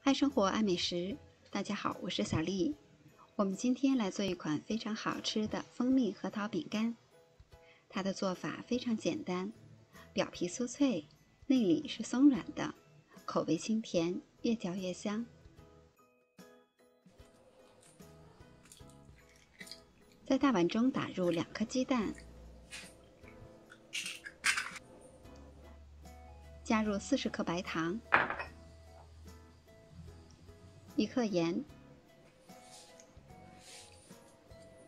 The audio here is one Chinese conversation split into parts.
爱生活，爱美食。大家好，我是小丽。我们今天来做一款非常好吃的蜂蜜核桃饼干。它的做法非常简单，表皮酥脆，内里是松软的，口味清甜，越嚼越香。在大碗中打入2颗鸡蛋，加入40克白糖。1克盐，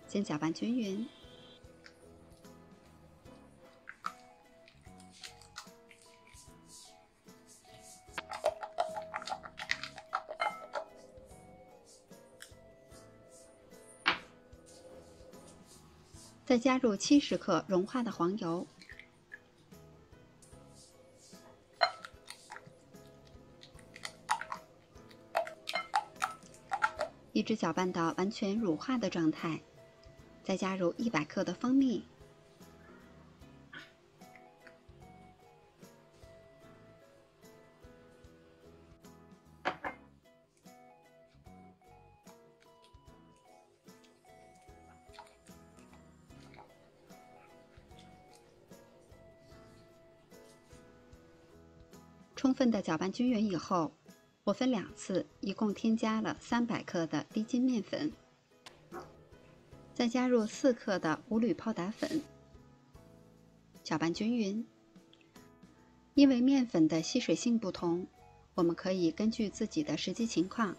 先搅拌均匀，再加入70克融化的黄油，一直搅拌到完全乳化的状态，再加入100克的蜂蜜，充分的搅拌均匀以后，我分2次，一共添加了300克的低筋面粉，再加入4克的无铝泡打粉，搅拌均匀。因为面粉的吸水性不同，我们可以根据自己的实际情况，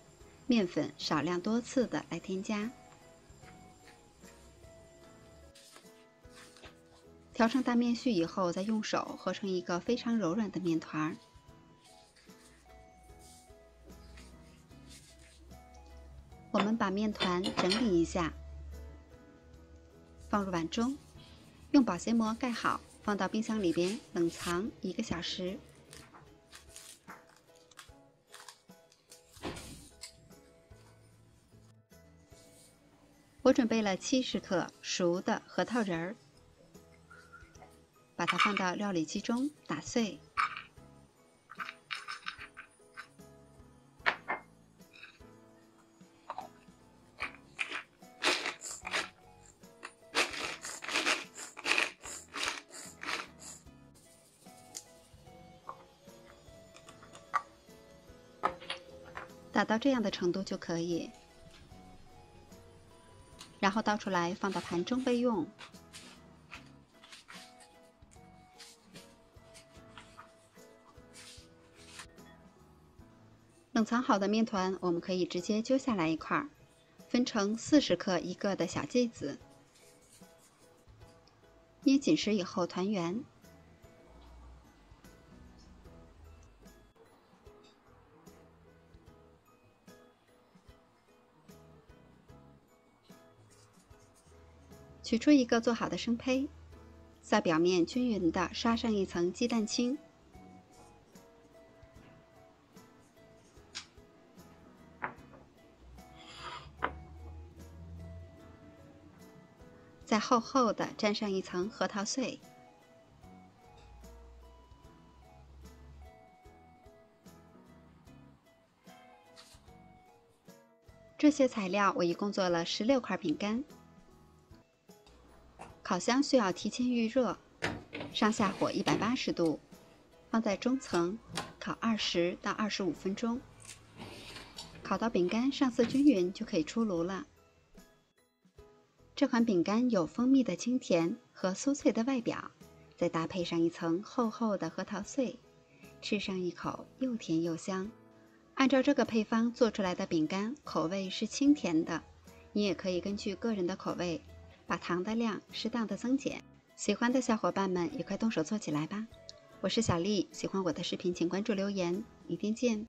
面粉少量多次的来添加。调成大面絮以后，再用手和成一个非常柔软的面团。我们把面团整理一下，放入碗中，用保鲜膜盖好，放到冰箱里边冷藏1个小时。我准备了70克熟的核桃仁儿，把它放到料理机中打碎。打到这样的程度就可以，然后倒出来放到盘中备用。冷藏好的面团，我们可以直接揪下来一块，分成40克一个的小剂子，捏紧实以后团圆。取出一个做好的生胚，在表面均匀地刷上一层鸡蛋清，再厚厚地沾上一层核桃碎。这些材料我一共做了16块饼干。烤箱需要提前预热，上下火180度，放在中层烤20到25分钟，烤到饼干上色均匀就可以出炉了。这款饼干有蜂蜜的清甜和酥脆的外表，再搭配上一层厚厚的核桃碎，吃上一口又甜又香。按照这个配方做出来的饼干口味是清甜的，你也可以根据个人的口味把糖的量适当的增减。喜欢的小伙伴们也快动手做起来吧。我是小丽，喜欢我的视频请关注留言，明天见。